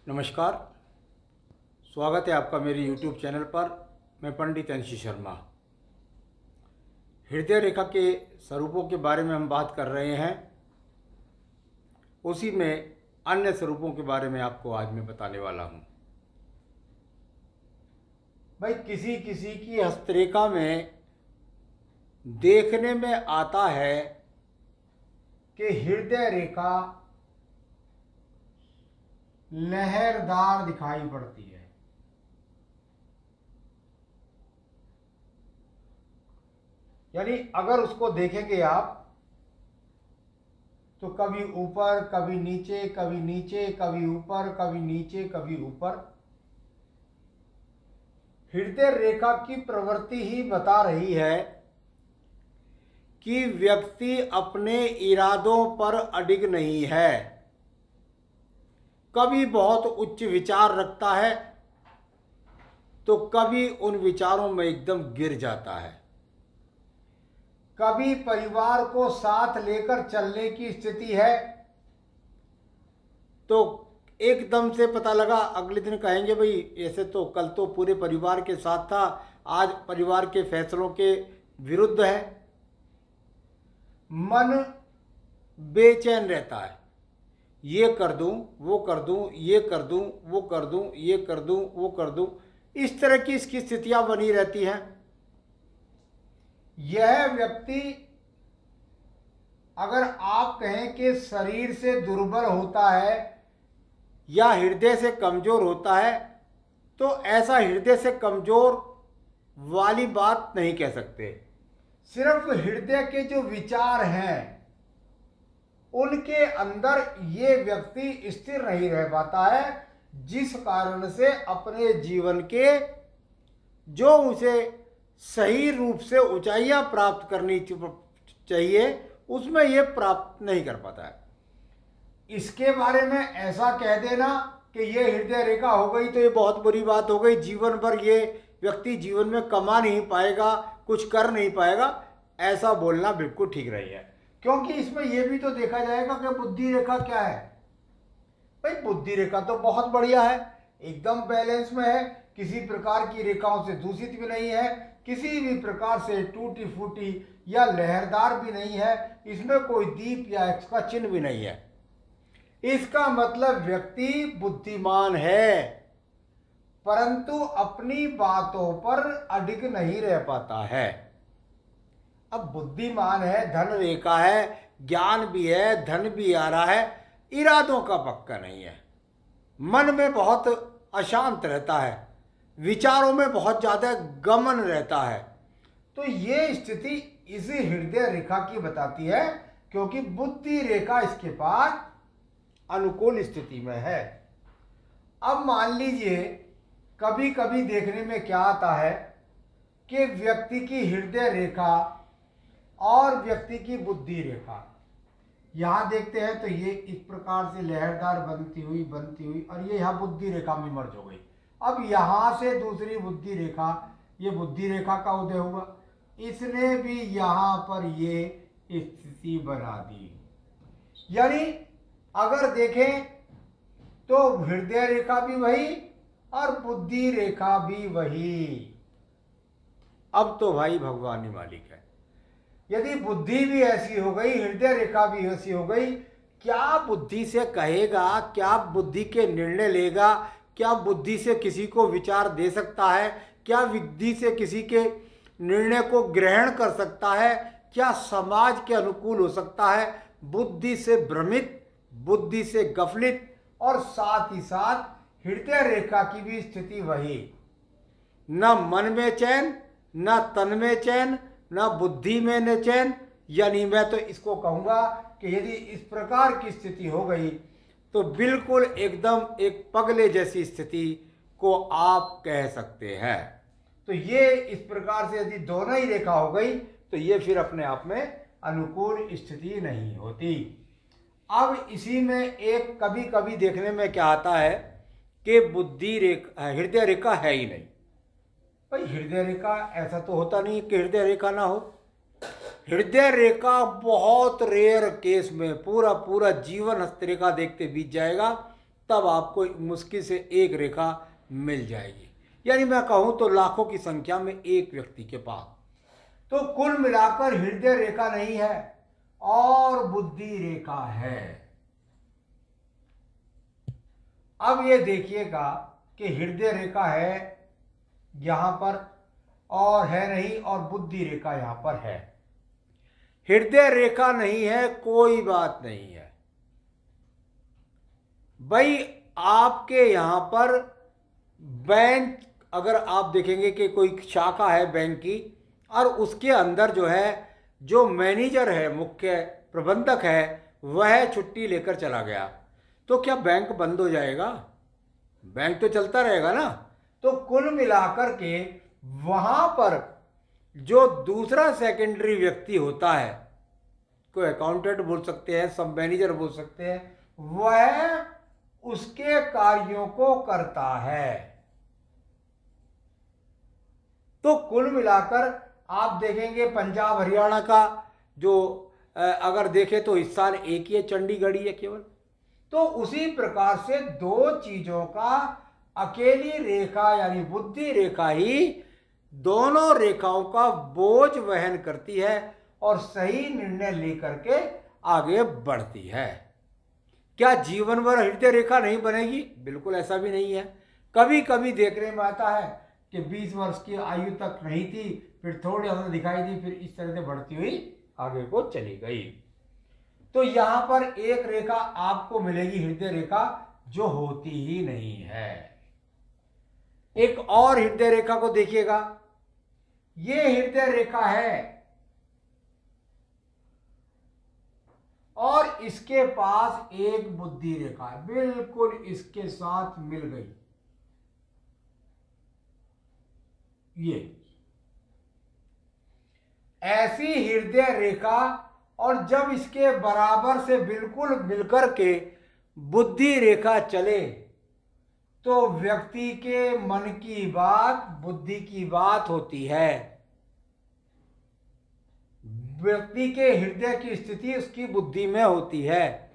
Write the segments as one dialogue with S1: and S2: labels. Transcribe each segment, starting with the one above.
S1: नमस्कार, स्वागत है आपका मेरे YouTube चैनल पर। मैं पंडित अंशी शर्मा। हृदय रेखा के स्वरूपों के बारे में हम बात कर रहे हैं। उसी में अन्य स्वरूपों के बारे में आपको आज मैं बताने वाला हूँ। भाई किसी किसी की हस्तरेखा में देखने में आता है कि हृदय रेखा लहरदार दिखाई पड़ती है। यानी अगर उसको देखेंगे आप तो कभी ऊपर, कभी नीचे, कभी नीचे, कभी ऊपर, कभी नीचे, कभी ऊपर। हृदय रेखा की प्रवृत्ति ही बता रही है कि व्यक्ति अपने इरादों पर अडिग नहीं है। कभी बहुत उच्च विचार रखता है तो कभी उन विचारों में एकदम गिर जाता है। कभी परिवार को साथ लेकर चलने की स्थिति है तो एकदम से पता लगा, अगले दिन कहेंगे भाई ऐसे तो कल तो पूरे परिवार के साथ था, आज परिवार के फैसलों के विरुद्ध है। मन बेचैन रहता है, ये कर दूं, वो कर दूं, ये कर दूं, वो कर दूं, ये कर दूं, वो कर दूं। इस तरह की इसकी स्थितियां बनी रहती हैं। यह व्यक्ति अगर आप कहें कि शरीर से दुर्बल होता है या हृदय से कमजोर होता है तो ऐसा हृदय से कमजोर वाली बात नहीं कह सकते। सिर्फ हृदय के जो विचार हैं उनके अंदर ये व्यक्ति स्थिर नहीं रह पाता है, जिस कारण से अपने जीवन के जो उसे सही रूप से ऊंचाइयां प्राप्त करनी चाहिए उसमें ये प्राप्त नहीं कर पाता है। इसके बारे में ऐसा कह देना कि ये हृदय रेखा हो गई तो ये बहुत बुरी बात हो गई, जीवन भर ये व्यक्ति जीवन में कमा नहीं पाएगा, कुछ कर नहीं पाएगा, ऐसा बोलना बिल्कुल ठीक नहीं है। क्योंकि इसमें यह भी तो देखा जाएगा कि बुद्धि रेखा क्या है। भाई बुद्धि रेखा तो बहुत बढ़िया है, एकदम बैलेंस में है, किसी प्रकार की रेखाओं से दूषित भी नहीं है, किसी भी प्रकार से टूटी फूटी या लहरदार भी नहीं है, इसमें कोई दीप या एक्स का चिन्ह भी नहीं है। इसका मतलब व्यक्ति बुद्धिमान है परंतु अपनी बातों पर अडिग नहीं रह पाता है। अब बुद्धिमान है, धन रेखा है, ज्ञान भी है, धन भी आ रहा है, इरादों का पक्का नहीं है, मन में बहुत अशांत रहता है, विचारों में बहुत ज़्यादा गमन रहता है। तो ये स्थिति इसी हृदय रेखा की बताती है, क्योंकि बुद्धि रेखा इसके पास अनुकूल स्थिति में है। अब मान लीजिए कभी कभी देखने में क्या आता है कि व्यक्ति की हृदय रेखा और व्यक्ति की बुद्धि रेखा यहाँ देखते हैं तो ये इस प्रकार से लहरदार बनती हुई और ये यहाँ बुद्धि रेखा में मर्ज हो गई। अब यहाँ से दूसरी बुद्धि रेखा, ये बुद्धि रेखा का उदय हुआ, इसने भी यहाँ पर ये स्थिति बना दी। यानी अगर देखें तो हृदय रेखा भी वही और बुद्धि रेखा भी वही। अब तो भाई भगवान ही मालिक है। यदि बुद्धि भी ऐसी हो गई, हृदय रेखा भी ऐसी हो गई, क्या बुद्धि से कहेगा, क्या बुद्धि के निर्णय लेगा, क्या बुद्धि से किसी को विचार दे सकता है, क्या बुद्धि से किसी के निर्णय को ग्रहण कर सकता है, क्या समाज के अनुकूल हो सकता है। बुद्धि से भ्रमित, बुद्धि से गफलित और साथ ही साथ हृदय रेखा की भी स्थिति वही। न मन में चैन, न तन में चैन, न बुद्धि में न चैन। यानी मैं तो इसको कहूँगा कि यदि इस प्रकार की स्थिति हो गई तो बिल्कुल एकदम एक पगले जैसी स्थिति को आप कह सकते हैं। तो ये इस प्रकार से यदि दोनों ही रेखा हो गई तो ये फिर अपने आप में अनुकूल स्थिति नहीं होती। अब इसी में एक कभी कभी देखने में क्या आता है कि बुद्धि रेखा, हृदय रेखा है ही नहीं। भाई हृदय रेखा ऐसा तो होता नहीं कि हृदय रेखा ना हो। हृदय रेखा बहुत रेयर केस में पूरा पूरा जीवन हस्तरेखा देखते बीत जाएगा तब आपको मुश्किल से एक रेखा मिल जाएगी। यानी मैं कहूँ तो लाखों की संख्या में एक व्यक्ति के पास। तो कुल मिलाकर हृदय रेखा नहीं है और बुद्धि रेखा है। अब ये देखिएगा कि हृदय रेखा है यहां पर और है नहीं, और बुद्धि रेखा यहां पर है। हृदय रेखा नहीं है कोई बात नहीं है भाई। आपके यहां पर बैंक, अगर आप देखेंगे कि कोई शाखा है बैंक की और उसके अंदर जो है जो मैनेजर है, मुख्य प्रबंधक है, वह छुट्टी लेकर चला गया, तो क्या बैंक बंद हो जाएगा? बैंक तो चलता रहेगा ना। तो कुल मिलाकर के वहां पर जो दूसरा सेकेंडरी व्यक्ति होता है, कोई अकाउंटेंट बोल सकते हैं, सब मैनेजर बोल सकते हैं, वह उसके कार्यों को करता है। तो कुल मिलाकर आप देखेंगे पंजाब हरियाणा का जो अगर देखें तो स्थान एक ही है, चंडीगढ़ ही है केवल। तो उसी प्रकार से दो चीजों का अकेली रेखा यानी बुद्धि रेखा ही दोनों रेखाओं का बोझ वहन करती है और सही निर्णय लेकर के आगे बढ़ती है। क्या जीवन भर हृदय रेखा नहीं बनेगी? बिल्कुल ऐसा भी नहीं है। कभी कभी देखने में आता है कि 20 वर्ष की आयु तक नहीं थी, फिर थोड़ी ज़्यादा दिखाई दी, फिर इस तरह से बढ़ती हुई आगे को चली गई। तो यहां पर एक रेखा आपको मिलेगी हृदय रेखा जो होती ही नहीं है। एक और हृदय रेखा को देखिएगा, ये हृदय रेखा है और इसके पास एक बुद्धि रेखा है, बिल्कुल इसके साथ मिल गई। ये ऐसी हृदय रेखा, और जब इसके बराबर से बिल्कुल मिलकर के बुद्धि रेखा चले तो व्यक्ति के मन की बात बुद्धि की बात होती है। व्यक्ति के हृदय की स्थिति उसकी बुद्धि में होती है।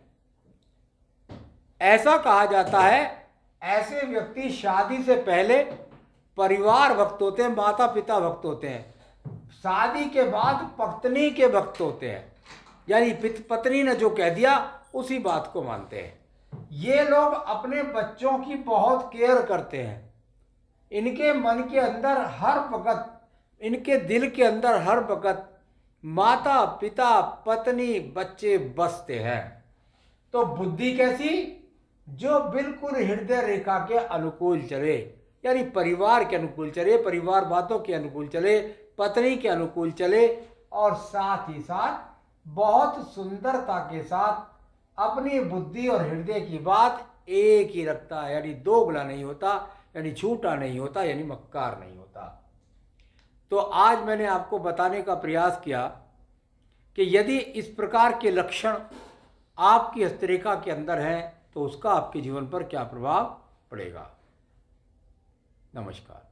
S1: ऐसा कहा जाता है ऐसे व्यक्ति शादी से पहले परिवार भक्त होते हैं, माता पिता भक्त होते हैं, शादी के बाद पत्नी के भक्त होते हैं, यानी पत्नी ने जो कह दिया उसी बात को मानते हैं। ये लोग अपने बच्चों की बहुत केयर करते हैं। इनके मन के अंदर हर वक्त, इनके दिल के अंदर हर वक्त माता पिता पत्नी बच्चे बसते हैं। तो बुद्धि कैसी? जो बिल्कुल हृदय रेखा के अनुकूल चले, यानी परिवार के अनुकूल चले, परिवार बातों के अनुकूल चले, पत्नी के अनुकूल चले, और साथ ही साथ बहुत सुंदरता के साथ अपनी बुद्धि और हृदय की बात एक ही रखता है, यानी दोगला नहीं होता, यानी झूठा नहीं होता, यानी मक्कार नहीं होता। तो आज मैंने आपको बताने का प्रयास किया कि यदि इस प्रकार के लक्षण आपकी हस्तरेखा के अंदर हैं तो उसका आपके जीवन पर क्या प्रभाव पड़ेगा। नमस्कार।